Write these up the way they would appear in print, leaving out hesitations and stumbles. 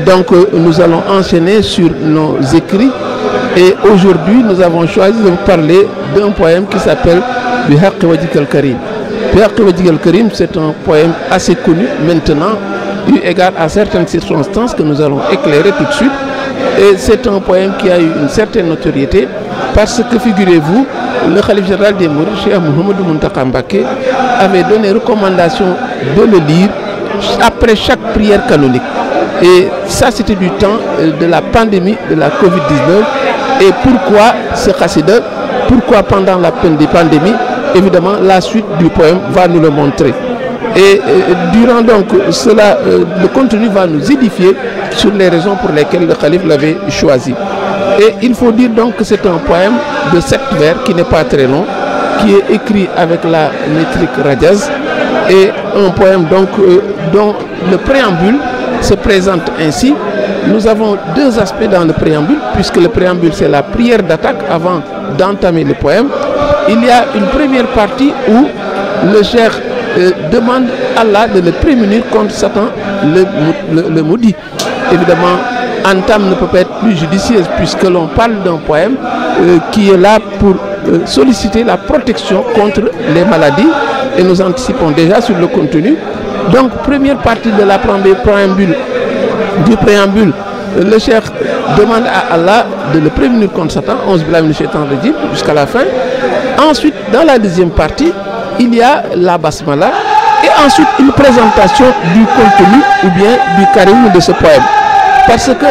Donc nous allons enchaîner sur nos écrits et aujourd'hui nous avons choisi de vous parler d'un poème qui s'appelle Bihaqqi Wajhika al-Karim. Bihaqqi Wajhika al-Karim, c'est un poème assez connu maintenant, eu égard à certaines circonstances que nous allons éclairer tout de suite. Et c'est un poème qui a eu une certaine notoriété parce que, figurez-vous, le Khalife général des Mourides, Cheikh Mouhamadou Mountakha Mbacké, avait donné recommandation de le lire après chaque prière canonique. Et ça, c'était du temps de la pandémie de la Covid-19. Et pourquoi ce khasida? Pourquoi pendant la pandémie? Évidemment, la suite du poème va nous le montrer. Et durant donc cela, le contenu va nous édifier sur les raisons pour lesquelles le calife l'avait choisi. Et il faut dire donc que c'est un poème de 7 vers qui n'est pas très long, qui est écrit avec la métrique Rajaz, et un poème donc dont le préambule se présente ainsi. Nous avons 2 aspects dans le préambule, puisque le préambule c'est la prière d'attaque avant d'entamer le poème. Il y a une première partie où le cheikh demande à Allah de le prémunir contre Satan, le maudit. Évidemment, entame ne peut pas être plus judicieuse puisque l'on parle d'un poème qui est là pour solliciter la protection contre les maladies et nous anticipons déjà sur le contenu. Donc, première partie de la préambule, le cheikh demande à Allah de le prémunir contre Satan, 11 billahi minash shaitanir rajim, jusqu'à la fin. Ensuite, dans la deuxième partie, il y a la basmala et ensuite une présentation du contenu ou bien du charisme de ce poème. Parce que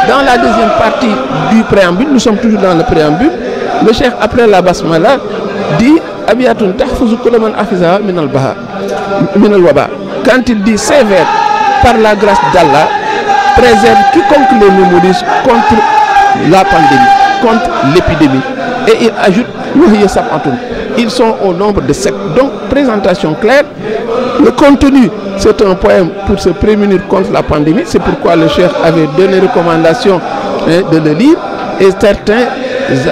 dans la deuxième partie du préambule, nous sommes toujours dans le préambule, le cheikh après la basmala dit Abiyatun tahfuzu kulla man hafizaha min al-waba. Quand il dit ces vers, par la grâce d'Allah, préserve quiconque les mémorise contre la pandémie, contre l'épidémie. Et il ajoute ils sont au nombre de 7. Donc, présentation claire. Le contenu, c'est un poème pour se prémunir contre la pandémie. C'est pourquoi le cheikh avait donné recommandation de le lire. Et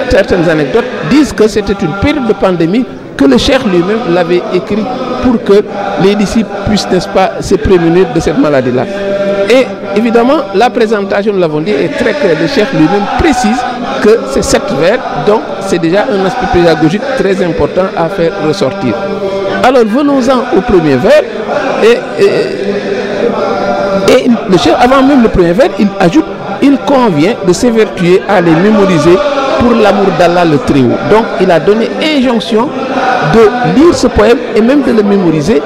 certaines anecdotes disent que c'était une période de pandémie que le cheikh lui-même l'avait écrit pour que les disciples puissent, n'est-ce pas, se prémunir de cette maladie-là. Et évidemment, la présentation, nous l'avons dit, est très claire. Le cheikh lui-même précise que c'est 7 vers, donc c'est déjà un aspect pédagogique très important à faire ressortir. Alors venons-en au premier vers. Et le cheikh, avant même le premier vers, il ajoute il convient de s'évertuer à les mémoriser pour l'amour d'Allah le Très-Haut. Donc il a donné injonction de lire ce poème et même de le mémoriser.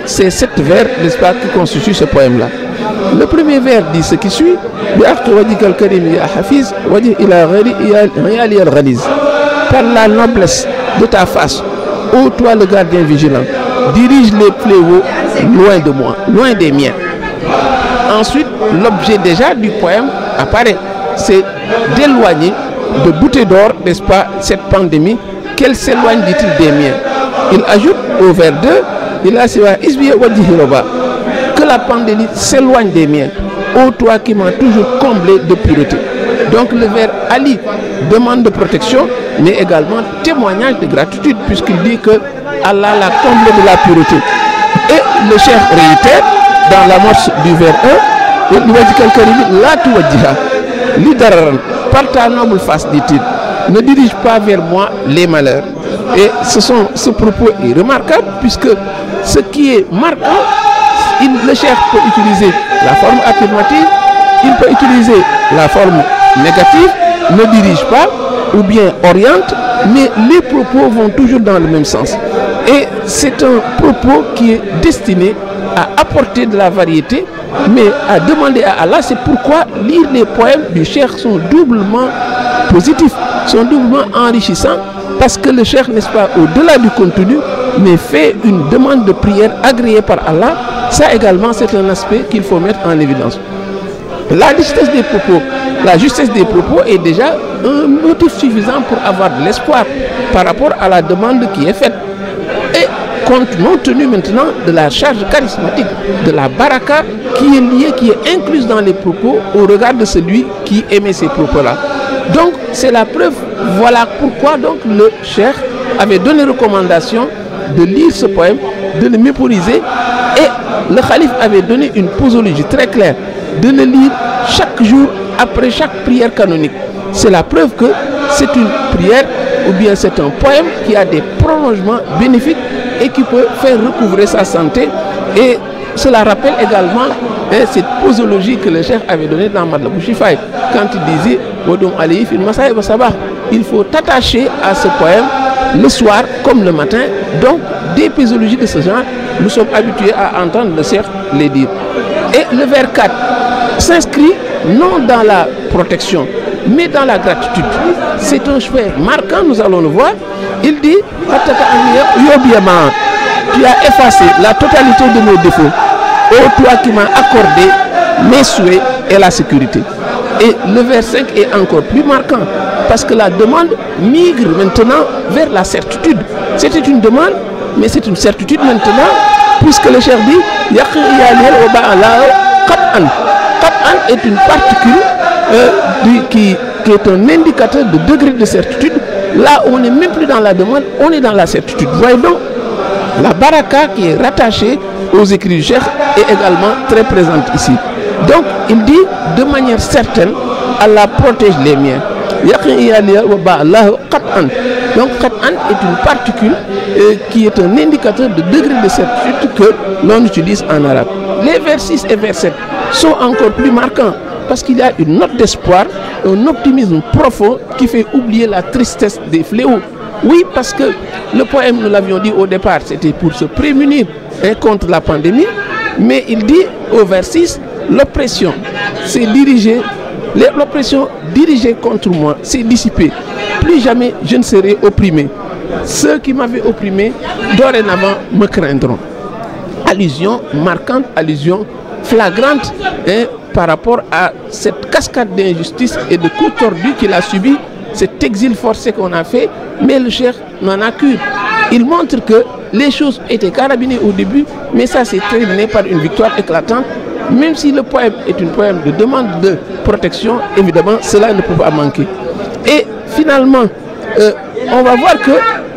Ces 7 vers, n'est-ce pas, qui constituent ce poème-là. Le premier vers dit ce qui suit. Par la noblesse de ta face, ô toi le gardien vigilant, dirige les fléaux loin de moi, loin des miens. Ensuite, l'objet déjà du poème apparaît. C'est d'éloigner, de bouter d'or, n'est-ce pas, cette pandémie, qu'elle s'éloigne, dit-il, des miens. Il ajoute au vers 2, il a que la pandémie s'éloigne des miens, ô toi qui m'as toujours comblé de pureté. Donc le vers Ali demande de protection, mais également témoignage de gratitude, puisqu'il dit que Allah l'a comblé de la pureté. Et le cheikh réitère dans l'amorce du vers 1, par ta noble face, dit-il, ne dirige pas vers moi les malheurs. Et ce propos est remarquable, puisque ce qui est marquant, le cheikh peut utiliser la forme affirmative, il peut utiliser la forme négative, ne dirige pas ou bien oriente, mais les propos vont toujours dans le même sens. Et c'est un propos qui est destiné à apporter de la variété, mais à demander à Allah. C'est pourquoi lire les poèmes du cheikh sont doublement positifs, sont doublement enrichissants, parce que le cheikh, n'est-ce pas, au-delà du contenu, mais fait une demande de prière agréée par Allah. Ça également, c'est un aspect qu'il faut mettre en évidence. La justesse des propos est déjà un motif suffisant pour avoir de l'espoir par rapport à la demande qui est faite. Et compte tenu maintenant de la charge charismatique, de la baraka qui est liée, qui est incluse dans les propos au regard de celui qui émet ces propos-là. Donc, c'est la preuve. Voilà pourquoi donc le cheikh avait donné recommandation de lire ce poème, de le mémoriser, et le calife avait donné une posologie très claire. de le lire chaque jour après chaque prière canonique. C'est la preuve que c'est une prière ou bien c'est un poème qui a des prolongements bénéfiques et qui peut faire recouvrer sa santé. Et cela rappelle également cette posologie que le cheikh avait donnée dans Matlabul Chifaay quand il disait il faut t'attacher à ce poème le soir comme le matin. Donc des posologies de ce genre, nous sommes habitués à entendre le cheikh les dire. Et le vers 4 s'inscrit non dans la protection mais dans la gratitude. C'est un choix marquant, nous allons le voir. Il dit tu as effacé la totalité de nos défauts, ô toi qui m'as accordé mes souhaits et la sécurité. Et le vers 5 est encore plus marquant parce que la demande migre maintenant vers la certitude. C'était une demande, mais c'est une certitude maintenant, puisque le cheikh dit Qat'an est une particule qui est un indicateur de degré de certitude. Là, on n'est même plus dans la demande, on est dans la certitude. Voyez donc, la baraka qui est rattachée aux écrits du cheikh est également très présente ici. Donc, il dit de manière certaine, Allah protège les miens. Donc, Qat'an est une particule qui est un indicateur de degré de certitude que l'on utilise en arabe. Les vers 6 et vers 7 sont encore plus marquants parce qu'il y a une note d'espoir, un optimisme profond qui fait oublier la tristesse des fléaux. Oui, parce que le poème, nous l'avions dit au départ, c'était pour se prémunir contre la pandémie, mais il dit au vers 6, l'oppression c'est dirigée, l'oppression dirigée contre moi, c'est dissipée. Plus jamais je ne serai opprimé. Ceux qui m'avaient opprimé, dorénavant, me craindront. Allusion marquante, allusion flagrante par rapport à cette cascade d'injustice et de coups tordus qu'il a subi, cet exil forcé qu'on a fait, mais le cheikh n'en a qu'une. Il montre que les choses étaient carabinées au début, mais ça s'est terminé par une victoire éclatante. Même si le poème est un poème de demande de protection, évidemment, cela ne peut pas manquer. Et finalement, on va voir que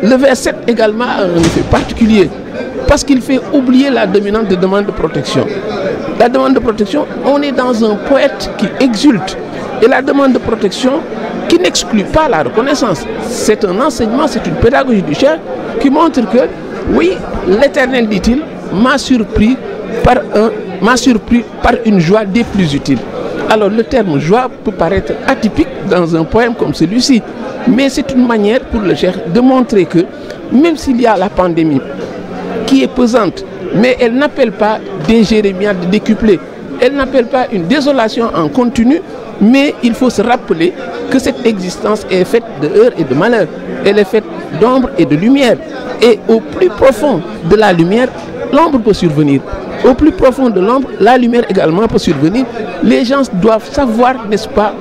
le verset également a un effet particulier, parce qu'il fait oublier la dominante de demande de protection. La demande de protection, on est dans un poète qui exulte. Et la demande de protection qui n'exclut pas la reconnaissance. C'est un enseignement, c'est une pédagogie du cheikh qui montre que, oui, l'Éternel, dit-il, m'a surpris par une joie des plus utiles. Alors le terme joie peut paraître atypique dans un poème comme celui-ci, mais c'est une manière pour le cheikh de montrer que même s'il y a la pandémie qui est pesante, mais elle n'appelle pas des jérémiades décuplées, elle n'appelle pas une désolation en continu, mais il faut se rappeler que cette existence est faite de heurts et de malheurs, elle est faite d'ombre et de lumière, et au plus profond de la lumière, l'ombre peut survenir. Au plus profond de l'ombre, la lumière également peut survenir. Les gens doivent savoir, n'est-ce pas,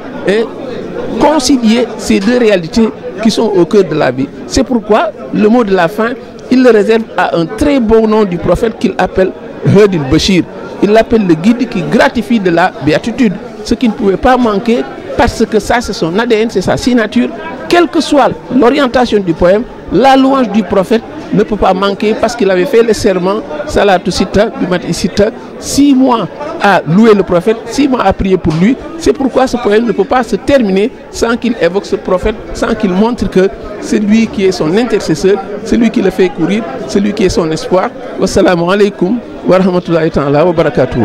concilier ces deux réalités qui sont au cœur de la vie. C'est pourquoi le mot de la fin, il le réserve à un très beau nom du prophète qu'il appelle Hadil Bashir. Il l'appelle le guide qui gratifie de la béatitude, ce qui ne pouvait pas manquer parce que ça c'est son ADN, c'est sa signature. Quelle que soit l'orientation du poème, la louange du prophète ne peut pas manquer parce qu'il avait fait le serment Salatu Sita, Bimati Sita, 6 mois à louer le prophète, 6 mois à prier pour lui. C'est pourquoi ce poème ne peut pas se terminer sans qu'il évoque ce prophète, sans qu'il montre que c'est lui qui est son intercesseur, c'est lui qui le fait courir, c'est lui qui est son espoir. Wassalamu alaikum wa rahmatullahi ta'ala wa barakatuh.